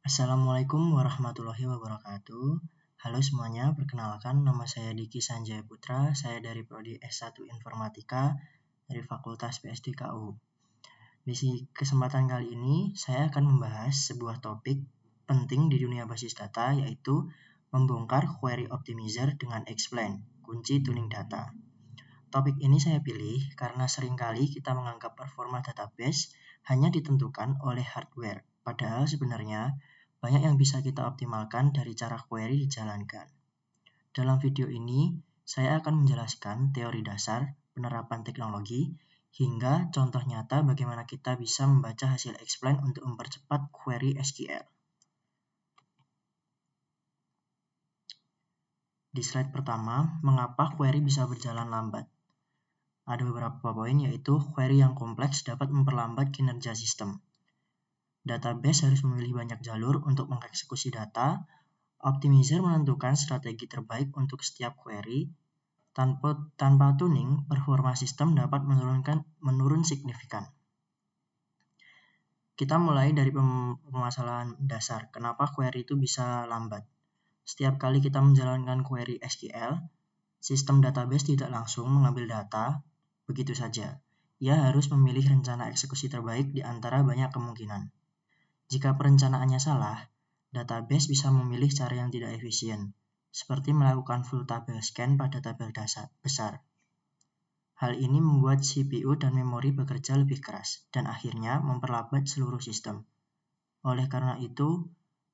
Assalamualaikum warahmatullahi wabarakatuh. Halo semuanya, perkenalkan nama saya Diki Sanjaya Putra. Saya dari Prodi S1 Informatika dari Fakultas PSDKU. Di kesempatan kali ini, saya akan membahas sebuah topik penting di dunia basis data, yaitu membongkar query optimizer dengan explain, kunci tuning data. Topik ini saya pilih karena seringkali kita menganggap performa database hanya ditentukan oleh hardware, padahal sebenarnya banyak yang bisa kita optimalkan dari cara query dijalankan. Dalam video ini, saya akan menjelaskan teori dasar, penerapan teknologi, hingga contoh nyata bagaimana kita bisa membaca hasil explain untuk mempercepat query SQL. Di slide pertama, mengapa query bisa berjalan lambat? Ada beberapa poin, yaitu query yang kompleks dapat memperlambat kinerja sistem. Database harus memilih banyak jalur untuk mengeksekusi data. Optimizer menentukan strategi terbaik untuk setiap query. Tanpa tuning, performa sistem dapat menurun signifikan. Kita mulai dari permasalahan dasar. Kenapa query itu bisa lambat? Setiap kali kita menjalankan query SQL, sistem database tidak langsung mengambil data begitu saja. Ia harus memilih rencana eksekusi terbaik di antara banyak kemungkinan. Jika perencanaannya salah, database bisa memilih cara yang tidak efisien, seperti melakukan full tabel scan pada tabel besar. Hal ini membuat CPU dan memori bekerja lebih keras, dan akhirnya memperlambat seluruh sistem. Oleh karena itu,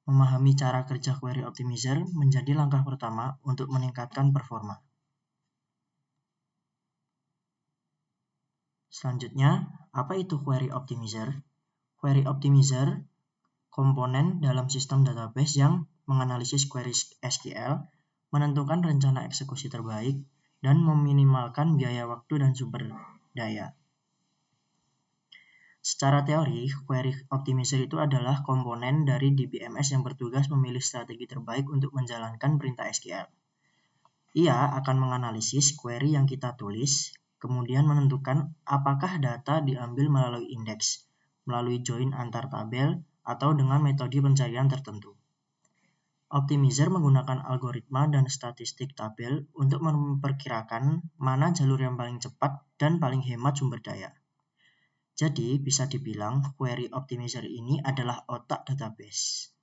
memahami cara kerja query optimizer menjadi langkah pertama untuk meningkatkan performa. Selanjutnya, apa itu query optimizer? Query optimizer komponen dalam sistem database yang menganalisis query SQL, menentukan rencana eksekusi terbaik, dan meminimalkan biaya waktu dan sumber daya. Secara teori, query optimizer itu adalah komponen dari DBMS yang bertugas memilih strategi terbaik untuk menjalankan perintah SQL. Ia akan menganalisis query yang kita tulis, kemudian menentukan apakah data diambil melalui indeks, melalui join antar tabel, atau dengan metode pencarian tertentu. Optimizer menggunakan algoritma dan statistik tabel untuk memperkirakan mana jalur yang paling cepat dan paling hemat sumber daya. Jadi, bisa dibilang query optimizer ini adalah otak database.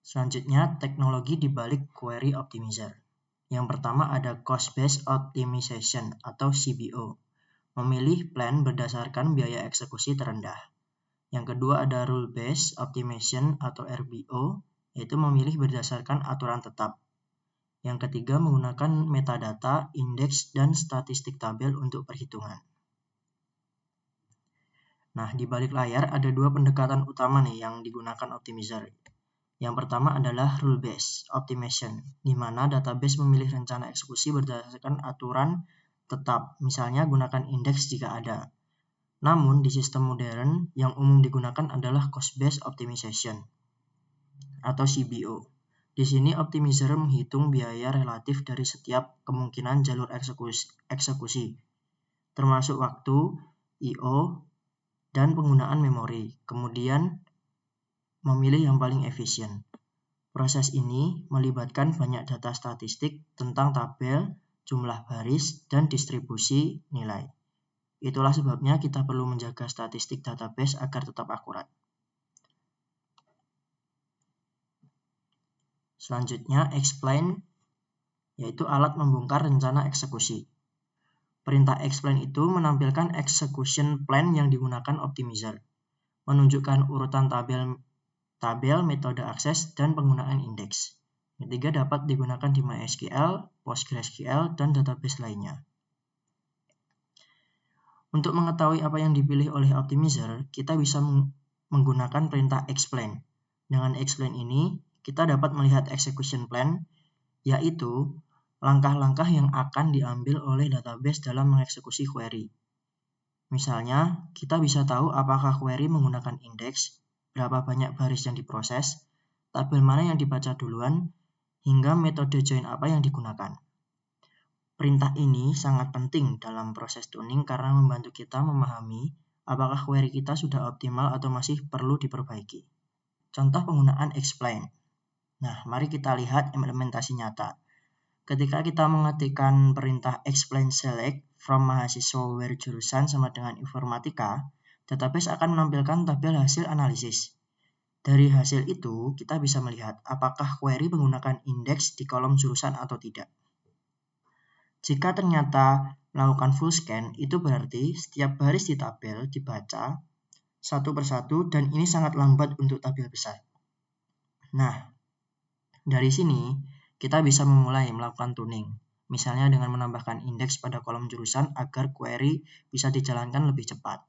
Selanjutnya, teknologi di balik query optimizer. Yang pertama ada cost-based optimization atau CBO. Memilih plan berdasarkan biaya eksekusi terendah. Yang kedua ada rule-based optimization atau RBO, yaitu memilih berdasarkan aturan tetap. Yang ketiga menggunakan metadata, indeks, dan statistik tabel untuk perhitungan. Nah, di balik layar ada dua pendekatan utama nih yang digunakan optimizer. Yang pertama adalah rule-based optimization, di mana database memilih rencana eksekusi berdasarkan aturan tetap, misalnya gunakan indeks jika ada. Namun, di sistem modern, yang umum digunakan adalah cost-based optimization atau CBO. Di sini, optimizer menghitung biaya relatif dari setiap kemungkinan jalur eksekusi, termasuk waktu, I/O, dan penggunaan memori. Kemudian, memilih yang paling efisien. Proses ini melibatkan banyak data statistik tentang tabel, jumlah baris, dan distribusi nilai. Itulah sebabnya kita perlu menjaga statistik database agar tetap akurat. Selanjutnya, explain, yaitu alat membongkar rencana eksekusi. Perintah explain itu menampilkan execution plan yang digunakan optimizer, menunjukkan urutan tabel, metode akses, dan penggunaan indeks. Ketiga dapat digunakan di MySQL, PostgreSQL, dan database lainnya. Untuk mengetahui apa yang dipilih oleh optimizer, kita bisa menggunakan perintah explain. Dengan explain ini, kita dapat melihat execution plan, yaitu langkah-langkah yang akan diambil oleh database dalam mengeksekusi query. Misalnya, kita bisa tahu apakah query menggunakan indeks, berapa banyak baris yang diproses, tabel mana yang dibaca duluan, hingga metode join apa yang digunakan. Perintah ini sangat penting dalam proses tuning karena membantu kita memahami apakah query kita sudah optimal atau masih perlu diperbaiki. Contoh penggunaan explain. Nah, mari kita lihat implementasi nyata. Ketika kita mengetikkan perintah explain select from mahasiswa where jurusan sama dengan informatika, database akan menampilkan tabel hasil analisis. Dari hasil itu, kita bisa melihat apakah query menggunakan indeks di kolom jurusan atau tidak. Jika ternyata melakukan full scan, itu berarti setiap baris di tabel dibaca satu persatu dan ini sangat lambat untuk tabel besar. Nah, dari sini kita bisa memulai melakukan tuning, misalnya dengan menambahkan indeks pada kolom jurusan agar query bisa dijalankan lebih cepat.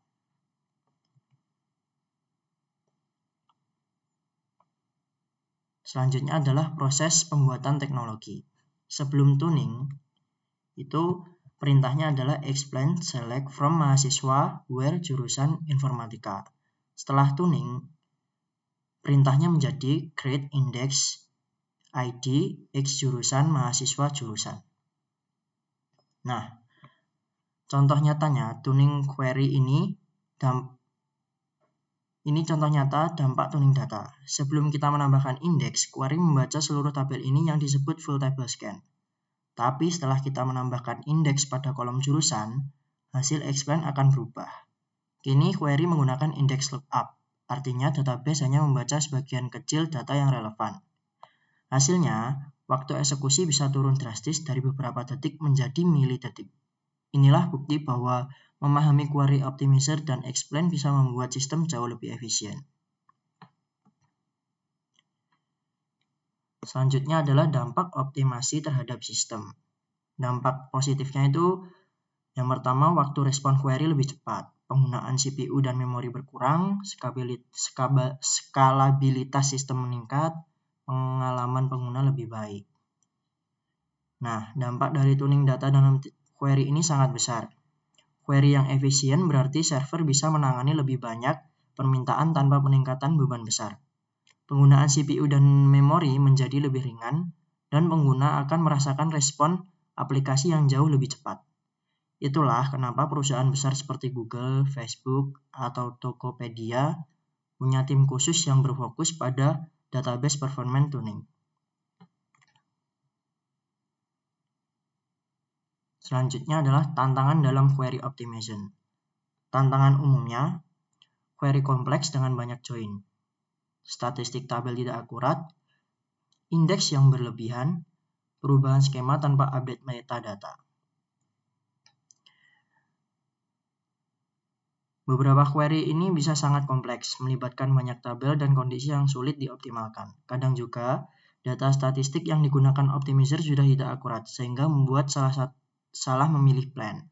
Selanjutnya adalah proses pembuatan teknologi. Sebelum tuning, itu perintahnya adalah explain select from mahasiswa where jurusan informatika. Setelah tuning, perintahnya menjadi create index ID X jurusan mahasiswa jurusan. Nah, contoh nyatanya tuning query ini contoh nyata dampak tuning data. Sebelum kita menambahkan indeks, query membaca seluruh tabel ini yang disebut full table scan. Tapi setelah kita menambahkan indeks pada kolom jurusan, hasil explain akan berubah. Kini query menggunakan indeks lookup. Artinya database hanya membaca sebagian kecil data yang relevan. Hasilnya, waktu eksekusi bisa turun drastis dari beberapa detik menjadi milidetik. Inilah bukti bahwa memahami query optimizer dan explain bisa membuat sistem jauh lebih efisien. Selanjutnya adalah dampak optimasi terhadap sistem. Dampak positifnya itu yang pertama, waktu respon query lebih cepat. Penggunaan CPU dan memori berkurang, skalabilitas sistem meningkat, pengalaman pengguna lebih baik. Nah, dampak dari tuning data dalam query ini sangat besar. Query yang efisien berarti server bisa menangani lebih banyak permintaan tanpa peningkatan beban besar. Penggunaan CPU dan memori menjadi lebih ringan, dan pengguna akan merasakan respon aplikasi yang jauh lebih cepat. Itulah kenapa perusahaan besar seperti Google, Facebook, atau Tokopedia punya tim khusus yang berfokus pada database performance tuning. Selanjutnya adalah tantangan dalam query optimization. Tantangan umumnya, query kompleks dengan banyak join, statistik tabel tidak akurat, indeks yang berlebihan, perubahan skema tanpa update metadata. Beberapa query ini bisa sangat kompleks, melibatkan banyak tabel dan kondisi yang sulit dioptimalkan. Kadang juga, data statistik yang digunakan optimizer sudah tidak akurat, sehingga membuat salah memilih plan.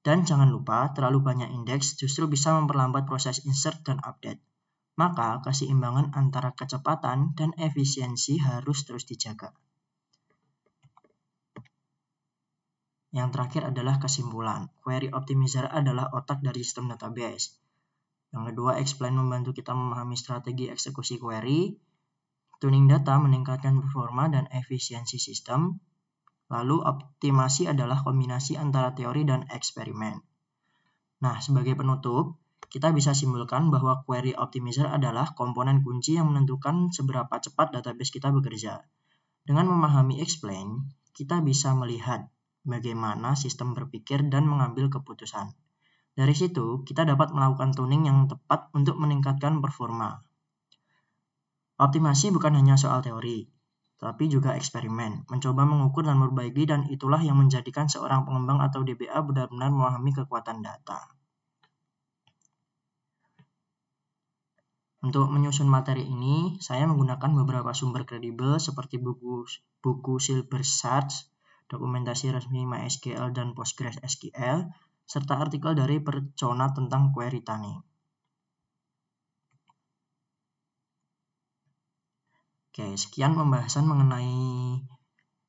Dan jangan lupa, terlalu banyak indeks justru bisa memperlambat proses insert dan update. Maka, keseimbangan antara kecepatan dan efisiensi harus terus dijaga. Yang terakhir adalah kesimpulan. Query optimizer adalah otak dari sistem database. Yang kedua, explain membantu kita memahami strategi eksekusi query. Tuning data meningkatkan performa dan efisiensi sistem. Lalu, optimasi adalah kombinasi antara teori dan eksperimen. Nah, sebagai penutup, kita bisa simpulkan bahwa query optimizer adalah komponen kunci yang menentukan seberapa cepat database kita bekerja. Dengan memahami explain, kita bisa melihat bagaimana sistem berpikir dan mengambil keputusan. Dari situ, kita dapat melakukan tuning yang tepat untuk meningkatkan performa. Optimasi bukan hanya soal teori, tapi juga eksperimen, mencoba mengukur dan memperbaiki, dan itulah yang menjadikan seorang pengembang atau DBA benar-benar memahami kekuatan data. Untuk menyusun materi ini, saya menggunakan beberapa sumber kredibel seperti buku Silber Search, dokumentasi resmi MySQL dan PostgreSQL, serta artikel dari Percona tentang query tuning. Oke, sekian pembahasan mengenai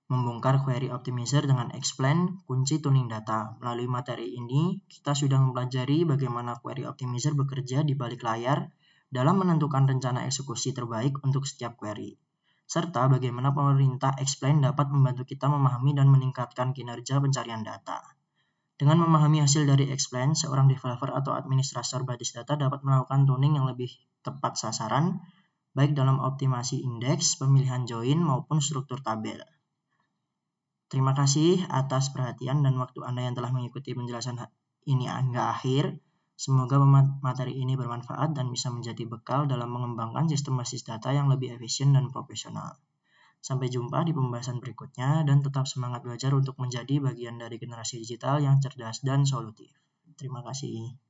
membongkar query optimizer dengan explain kunci tuning data. Melalui materi ini, kita sudah mempelajari bagaimana query optimizer bekerja di balik layar dalam menentukan rencana eksekusi terbaik untuk setiap query, serta bagaimana pemerintah explain dapat membantu kita memahami dan meningkatkan kinerja pencarian data. Dengan memahami hasil dari explain, seorang developer atau administrator basis data dapat melakukan tuning yang lebih tepat sasaran, baik dalam optimasi indeks, pemilihan join, maupun struktur tabel. Terima kasih atas perhatian dan waktu Anda yang telah mengikuti penjelasan ini hingga akhir. Semoga materi ini bermanfaat dan bisa menjadi bekal dalam mengembangkan sistem basis data yang lebih efisien dan profesional. Sampai jumpa di pembahasan berikutnya dan tetap semangat belajar untuk menjadi bagian dari generasi digital yang cerdas dan solutif. Terima kasih.